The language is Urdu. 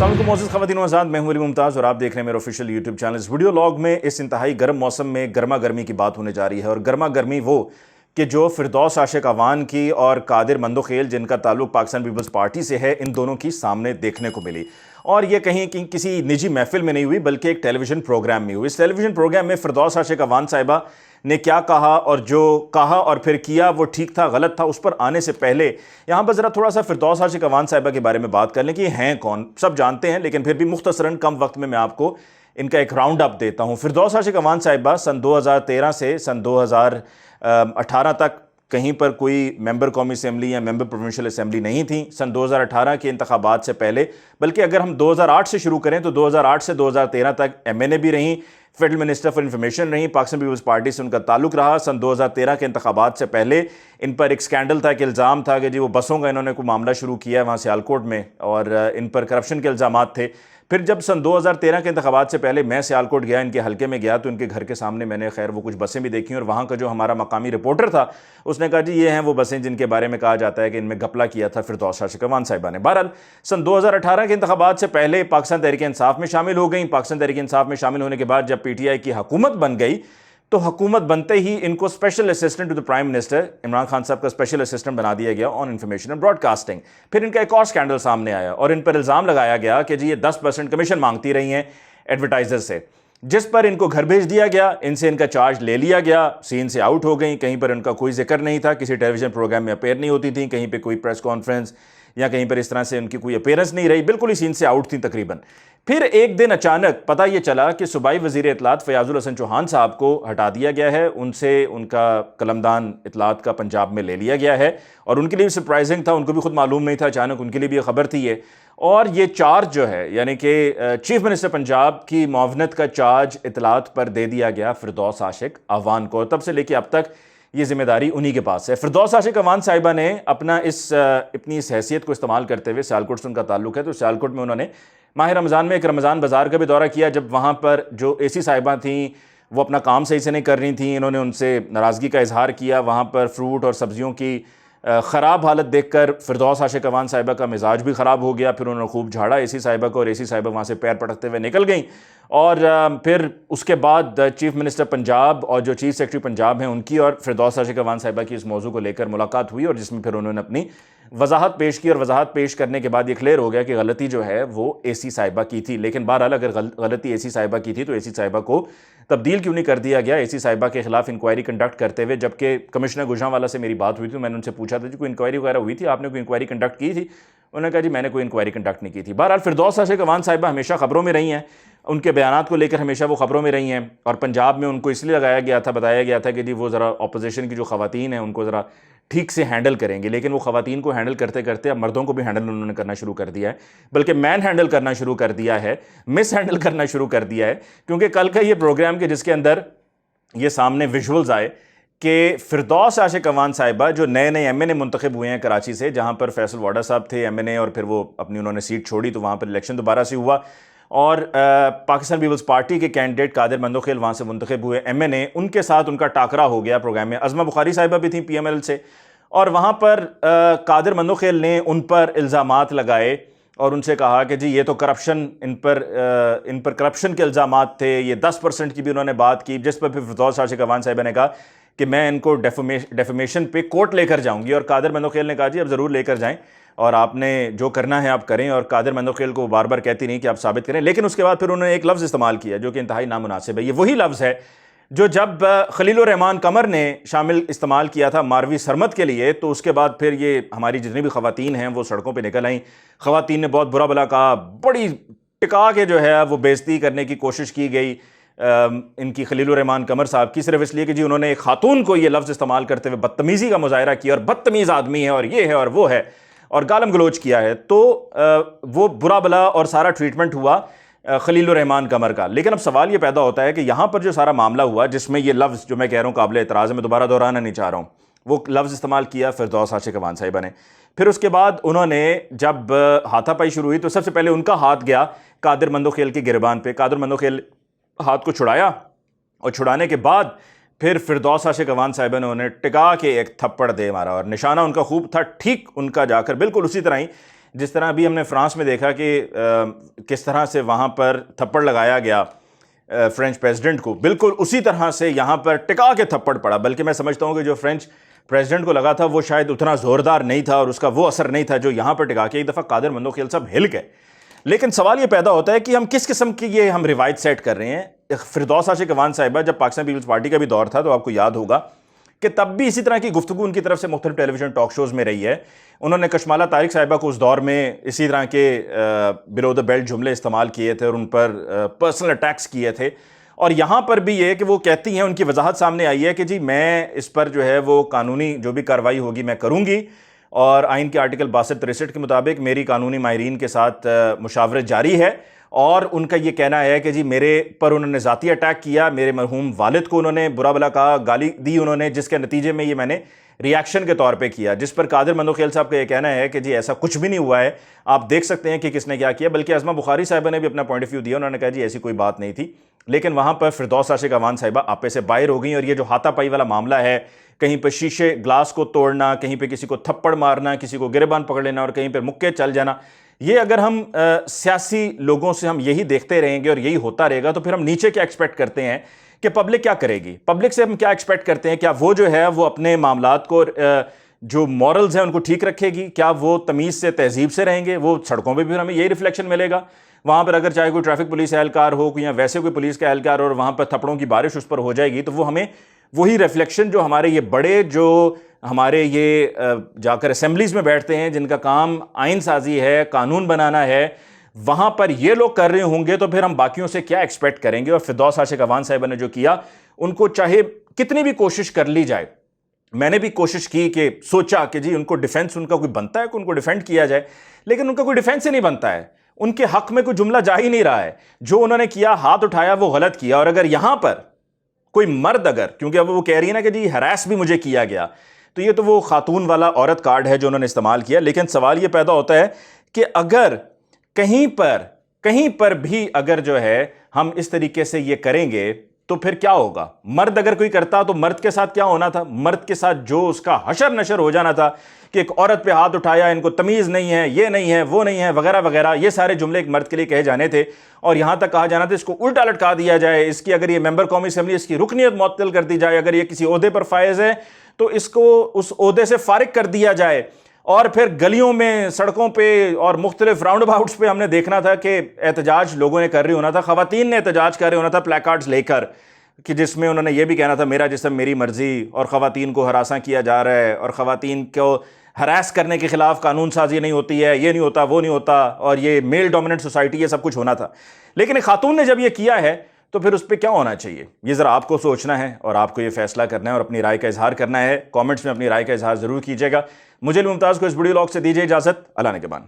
السلام علیکم معزز خواتین و حضرات، میں ہوں علی ممتاز اور آپ دیکھ رہے ہیں میرے آفیشیل یوٹیوب چینل۔ اس ویڈیو لاگ میں اس انتہائی گرم موسم میں گرما گرمی کی بات ہونے جا رہی ہے، اور گرما گرمی وہ کہ جو فردوس عاشق اعوان کی اور قادر مندوخیل جن کا تعلق پاکستان پیپلز پارٹی سے ہے، ان دونوں کی سامنے دیکھنے کو ملی، اور یہ کہیں کہ کسی نجی محفل میں نہیں ہوئی بلکہ ایک ٹیلی ویژن پروگرام میں ہوئی۔ اس ٹیلی ویژن پروگرام میں فردوس عاشق اعوان صاحبہ نے کیا کہا اور جو کہا اور پھر کیا وہ ٹھیک تھا غلط تھا، اس پر آنے سے پہلے یہاں پر ذرا تھوڑا سا فردوس عاشق اعوان صاحبہ کے بارے میں بات کر لیں کہ یہ ہیں کون۔ سب جانتے ہیں لیکن پھر بھی مختصراً کم وقت میں آپ کو ان کا ایک راؤنڈ اپ دیتا ہوں۔ فردوس عاشق اعوان صاحبہ سن 2013 سے سن 2018 تک کہیں پر کوئی ممبر قومی اسمبلی یا ممبر پروونشل اسمبلی نہیں تھیں۔ سن 2018 کے انتخابات سے پہلے، بلکہ اگر ہم 2008 سے شروع کریں تو 2008 سے 2013 تک ایم این اے بھی رہیں، فیڈرل منسٹر فار انفارمیشن رہیں، پاکستان پیپلز پارٹی سے ان کا تعلق رہا۔ سن 2013 کے انتخابات سے پہلے ان پر ایک سکینڈل تھا کہ الزام تھا کہ جی وہ بسوں کا انہوں نے کوئی معاملہ شروع کیا ہے وہاں سیالکوٹ میں، اور ان پر کرپشن کے الزامات تھے۔ پھر جب سن 2013 کے انتخابات سے پہلے میں سیالکوٹ گیا، ان کے حلقے میں گیا، تو ان کے گھر کے سامنے میں نے خیر وہ کچھ بسیں بھی دیکھیں، اور وہاں کا جو ہمارا مقامی رپورٹر تھا اس نے کہا جی یہ ہیں وہ بسیں جن کے بارے میں کہا جاتا ہے کہ ان میں گھپلا کیا تھا فردوس عاشق اعوان صاحبہ نے۔ بہرحال سن 2018 کے انتخابات سے پہلے پاکستان تحریک انصاف میں شامل ہو گئیں۔ پاکستان تحریک انصاف میں شامل ہونے کے بعد جب پی ٹی آئی کی حکومت بن گئی تو حکومت بنتے ہی ان کو special assistant to the prime minister Imran Khan صاحب کا اسپیشل اسسٹنٹ بنا دیا گیا on information and broadcasting. پھر ان کا ایک اور سکینڈل سامنے آیا اور ان پر الزام لگایا گیا کہ جی یہ 10% کمیشن مانگتی رہی ہیں ایڈورٹائزر سے، جس پر ان کو گھر بھیج دیا گیا، ان سے ان کا چارج لے لیا گیا، سین سے آؤٹ ہو گئیں، کہیں پر ان کا کوئی ذکر نہیں تھا، کسی ٹیلی ویژن پروگرام میں اپیئر نہیں ہوتی تھیں، کہیں پہ کوئی پریس کانفرنس یا کہیں پر اس طرح سے ان کی کوئی اپیئرنس نہیں رہی، بالکل ہی سین سے آؤٹ تھیں تقریباً۔ پھر ایک دن اچانک پتہ یہ چلا کہ صوبائی وزیر اطلاعات فیاض الحسن چوہان صاحب کو ہٹا دیا گیا ہے، ان سے ان کا قلمدان اطلاعات کا پنجاب میں لے لیا گیا ہے، اور ان کے لیے سرپرائزنگ تھا، ان کو بھی خود معلوم نہیں تھا، اچانک ان کے لیے بھی یہ خبر تھی یہ، اور یہ چارج جو ہے یعنی کہ چیف منسٹر پنجاب کی معاونت کا چارج اطلاعات پر دے دیا گیا فردوس عاشق اعوان کو، تب سے لے کے اب تک یہ ذمہ داری انہی کے پاس ہے۔ فردوس عاشق اعوان صاحبہ نے اپنی اس حیثیت کو استعمال کرتے ہوئے، سیالکوٹ سے ان کا تعلق ہے تو سیالکوٹ میں انہوں نے ماہ رمضان میں ایک رمضان بازار کا بھی دورہ کیا، جب وہاں پر جو اے سی صاحبہ تھیں وہ اپنا کام صحیح سے نہیں کر رہی تھیں، انہوں نے ان سے ناراضگی کا اظہار کیا، وہاں پر فروٹ اور سبزیوں کی خراب حالت دیکھ کر فردوس عاشق اعوان صاحبہ کا مزاج بھی خراب ہو گیا، پھر انہوں نے خوب جھاڑا اے سی صاحبہ کو، اور اے سی صاحبہ وہاں سے پیر پٹکتے ہوئے نکل گئیں، اور پھر اس کے بعد چیف منسٹر پنجاب اور جو چیف سیکرٹری پنجاب ہیں ان کی اور فردوس عاشق اعوان صاحبہ کی اس موضوع کو لے کر ملاقات ہوئی، اور جس میں پھر انہوں نے اپنی وضاحت پیش کی، اور وضاحت پیش کرنے کے بعد یہ کلیئر ہو گیا کہ غلطی جو ہے وہ اے سی صاحبہ کی تھی۔ لیکن بہرحال اگر غلطی اے سی صاحبہ کی تھی تو اے سی صاحبہ کو تبدیل کیوں نہیں کر دیا گیا، اے سی صاحبہ کے خلاف انکوائری کنڈکٹ کرتے ہوئے؟ جبکہ کمشنر گجرانوالہ سے میری بات ہوئی تھی، میں نے ان سے پوچھا تھا جی کوئی انکوائری وغیرہ ہوئی تھی، آپ نے کوئی انکوائری کنڈکٹ کی تھی؟ انہوں نے کہا جی میں نے کوئی انکوائری کنڈکٹ نہیں کی تھی۔ بہرحال فردوس عاشق اعوان صاحبہ ہمیشہ خبروں میں رہی ہیں، ان کے بیانات کو لے کر ہمیشہ وہ خبروں میں رہی ہیں، اور پنجاب میں ان کو اس لیے لگایا گیا تھا، بتایا گیا تھا کہ جی وہ ذرا اپوزیشن کی جو خواتین ہیں ان کو ذرا ٹھیک سے ہینڈل کریں گے، لیکن وہ خواتین کو ہینڈل کرتے کرتے اب مردوں کو بھی ہینڈل انہوں نے کرنا شروع کر دیا ہے، بلکہ مین ہینڈل کرنا شروع کر دیا ہے، مس ہینڈل کرنا شروع کر دیا ہے، کیونکہ کل کا یہ پروگرام کہ جس کے اندر یہ سامنے ویژولز آئے کہ فردوس عاشق اعوان صاحبہ جو نئے ایم این اے منتخب ہوئے ہیں کراچی سے، جہاں پر فیصل واڈا صاحب تھے ایم این اے، اور پھر وہ اپنی انہوں نے سیٹ چھوڑی تو وہاں پر الیکشن دوبارہ سے ہوا، اور پاکستان پیپلز پارٹی کے کینڈیڈیٹ قادر مندوخیل وہاں سے منتخب ہوئے ایم این اے، ان کے ساتھ ان کا ٹاکرا ہو گیا پروگرام میں۔ عظمہ بخاری صاحبہ بھی تھیں پی ایم ایل سے، اور وہاں پر قادر مندوخیل نے ان پر الزامات لگائے اور ان سے کہا کہ جی یہ تو کرپشن، ان پر کرپشن کے الزامات تھے، یہ 10% کی بھی انہوں نے بات کی، جس پر پھر فردوس عاشق اعوان صاحبہ نے کہا کہ میں ان کو ڈیفیمیشن پہ کورٹ لے کر جاؤں گی، اور قادر مندوخیل نے کہا جی اب ضرور لے کر جائیں، اور آپ نے جو کرنا ہے آپ کریں، اور قادر مندوخیل کو بار بار کہتی نہیں کہ آپ ثابت کریں، لیکن اس کے بعد پھر انہوں نے ایک لفظ استعمال کیا جو کہ انتہائی نامناسب ہے۔ یہ وہی لفظ ہے جو جب خلیل الرحمان قمر نے شامل استعمال کیا تھا ماروی سرمد کے لیے، تو اس کے بعد پھر یہ ہماری جتنی بھی خواتین ہیں وہ سڑکوں پہ نکل آئیں، خواتین نے بہت برا بلا کہا، بڑی ٹکا کے جو ہے وہ بے عزتی کرنے کی کوشش کی گئی ان کی خلیل الرحمان قمر صاحب کی، صرف اس لیے کہ جی انہوں نے ایک خاتون کو یہ لفظ استعمال کرتے ہوئے بدتمیزی کا مظاہرہ کیا، اور بدتمیز آدمی ہے اور یہ ہے اور وہ ہے، اور گالم گلوچ کیا ہے، تو وہ برا بلا اور سارا ٹریٹمنٹ ہوا خلیل الرحمان قمر کا۔ لیکن اب سوال یہ پیدا ہوتا ہے کہ یہاں پر جو سارا معاملہ ہوا جس میں یہ لفظ جو میں کہہ رہا ہوں قابل اعتراض ہے، میں دوبارہ دہرانا نہیں چاہ رہا ہوں، وہ لفظ استعمال کیا فردوس عاشق اعوان صاحبہ نے۔ پھر اس کے بعد انہوں نے جب ہاتھا پائی شروع ہوئی تو سب سے پہلے ان کا ہاتھ گیا قادر مندوخیل کی گریبان پہ، قادر مندوخیل ہاتھ کو چھڑایا، اور چھڑانے کے بعد پھر فردوس عاشق اعوان صاحبہ نے انہیں ٹکا کے ایک تھپڑ دے مارا، اور نشانہ ان کا خوب تھا، ٹھیک ان کا جا کر بالکل اسی طرح ہی جس طرح ابھی ہم نے فرانس میں دیکھا کہ کس طرح سے وہاں پر تھپڑ لگایا گیا فرینچ پریزیڈنٹ کو، بالکل اسی طرح سے یہاں پر ٹکا کے تھپڑ پڑا، بلکہ میں سمجھتا ہوں کہ جو فرینچ پریزیڈنٹ کو لگا تھا وہ شاید اتنا زوردار نہیں تھا اور اس کا وہ اثر نہیں تھا جو یہاں پر ٹکا کے ایک دفعہ قادر مندوخیل صاحب ہل گئے۔ لیکن سوال یہ پیدا ہوتا ہے کہ ہم کس قسم کی یہ ہم روایت سیٹ کر رہے ہیں۔ فردوس عاشق اعوان صاحبہ جب پاکستان پیپلز پارٹی کا بھی دور تھا تو آپ کو یاد ہوگا کہ تب بھی اسی طرح کی گفتگو ان کی طرف سے مختلف ٹیلی ویژن ٹاک شوز میں رہی ہے۔ انہوں نے کشمالہ طارق صاحبہ کو اس دور میں اسی طرح کے بلو دا بیلٹ جملے استعمال کیے تھے اور ان پر پرسنل اٹیکس کیے تھے، اور یہاں پر بھی یہ کہ وہ کہتی ہیں، ان کی وضاحت سامنے آئی ہے کہ جی میں اس پر جو ہے وہ قانونی جو بھی کارروائی ہوگی میں کروں گی، اور آئین کے آرٹیکل 62-63 کے مطابق میری قانونی ماہرین کے ساتھ مشاورت جاری ہے، اور ان کا یہ کہنا ہے کہ جی میرے پر انہوں نے ذاتی اٹیک کیا، میرے مرحوم والد کو انہوں نے برا بلا کہا، گالی دی انہوں نے، جس کے نتیجے میں یہ میں نے ریاکشن کے طور پہ کیا، جس پر قادر مندوخیل صاحب کا یہ کہنا ہے کہ جی ایسا کچھ بھی نہیں ہوا ہے، آپ دیکھ سکتے ہیں کہ کس نے کیا کیا۔ بلکہ عظمہ بخاری صاحبہ نے بھی اپنا پوائنٹ آف ویو دیا، انہوں نے کہا جی ایسی کوئی بات نہیں تھی، لیکن وہاں پر فردوس عاشق اعوان صاحبہ آپے سے باہر ہو گئیں، اور یہ جو ہاتھا پائی والا معاملہ ہے، کہیں پہ شیشے گلاس کو توڑنا، کہیں پہ کسی کو تھپڑ مارنا، کسی کو گریبان پکڑ لینا، اور کہیں پہ مکے چل جانا، یہ اگر ہم سیاسی لوگوں سے ہم یہی دیکھتے رہیں گے اور یہی ہوتا رہے گا تو پھر ہم نیچے کیا ایکسپیکٹ کرتے ہیں کہ پبلک کیا کرے گی؟ پبلک سے ہم کیا ایکسپیکٹ کرتے ہیں؟ کیا وہ جو ہے وہ اپنے معاملات کو جو مورلز ہیں ان کو ٹھیک رکھے گی؟ کیا وہ تمیز سے تہذیب سے رہیں گے؟ وہ سڑکوں پہ بھی ہمیں یہی ریفلیکشن ملے گا؟ وہاں پر اگر چاہے کوئی ٹریفک پولیس اہلکار ہو یا ویسے کوئی پولیس کا اہلکار اور وہاں پر تھپڑوں کی بارش اس پر ہو جائے گی تو وہ ہمیں وہی ریفلیکشن جو ہمارے یہ بڑے جو ہمارے یہ جا کر اسمبلیز میں بیٹھتے ہیں جن کا کام آئین سازی ہے، قانون بنانا ہے، وہاں پر یہ لوگ کر رہے ہوں گے تو پھر ہم باقیوں سے کیا ایکسپیکٹ کریں گے؟ اور فردوس عاشق اعوان صاحبہ نے جو کیا، ان کو چاہے کتنی بھی کوشش کر لی جائے، میں نے بھی کوشش کی کہ سوچا کہ جی ان کو ڈیفینس ان کا کوئی بنتا ہے کہ ان کو ڈیفینڈ کیا جائے، لیکن ان کا کوئی ڈیفینس ہی نہیں بنتا ہے، ان کے حق میں کوئی جملہ جا ہی نہیں رہا ہے۔ جو انہوں نے کیا، ہاتھ اٹھایا، وہ غلط کیا، اور اگر یہاں پر کوئی مرد کیونکہ اب وہ کہہ رہی ہے نا کہ جی ہراس بھی مجھے کیا گیا، تو یہ تو وہ خاتون والا عورت کارڈ ہے جو انہوں نے استعمال کیا۔ لیکن سوال یہ پیدا ہوتا ہے کہ اگر کہیں پر بھی اگر جو ہے ہم اس طریقے سے یہ کریں گے تو پھر کیا ہوگا؟ مرد اگر کوئی کرتا تو مرد کے ساتھ کیا ہونا تھا؟ مرد کے ساتھ جو اس کا حشر نشر ہو جانا تھا کہ ایک عورت پہ ہاتھ اٹھایا، ان کو تمیز نہیں ہے، یہ نہیں ہے، وہ نہیں ہے، وغیرہ وغیرہ، یہ سارے جملے ایک مرد کے لیے کہے جانے تھے، اور یہاں تک کہا جانا تھا اس کو الٹا لٹکا دیا جائے، اس کی اگر یہ ممبر قومی اسمبلی اس کی رکنیت معطل کر دی جائے، اگر یہ کسی عہدے پر فائز ہے تو اس کو اس عہدے سے فارغ کر دیا جائے۔ اور پھر گلیوں میں، سڑکوں پہ اور مختلف راؤنڈ اباؤٹس پہ ہم نے دیکھنا تھا کہ احتجاج لوگوں نے کر رہے ہونا تھا، خواتین نے احتجاج کر رہے ہونا تھا پلیکارڈز لے کر، کہ جس میں انہوں نے یہ بھی کہنا تھا میرا جسم میری مرضی، اور خواتین کو ہراساں کیا جا رہا ہے، اور خواتین کو ہراس کرنے کے خلاف قانون سازی نہیں ہوتی ہے، یہ نہیں ہوتا، وہ نہیں ہوتا، اور یہ میل ڈومیننٹ سوسائٹی، یہ سب کچھ ہونا تھا۔ لیکن ایک خاتون نے جب یہ کیا ہے تو پھر اس پہ کیا ہونا چاہیے؟ یہ ذرا آپ کو سوچنا ہے اور آپ کو یہ فیصلہ کرنا ہے اور اپنی رائے کا اظہار کرنا ہے۔ کامنٹس میں اپنی رائے کا اظہار ضرور کیجیے گا۔ مجھے ممتاز کو اس ویڈیو لاگ سے دیجیے اجازت۔ اللہ نگہبان۔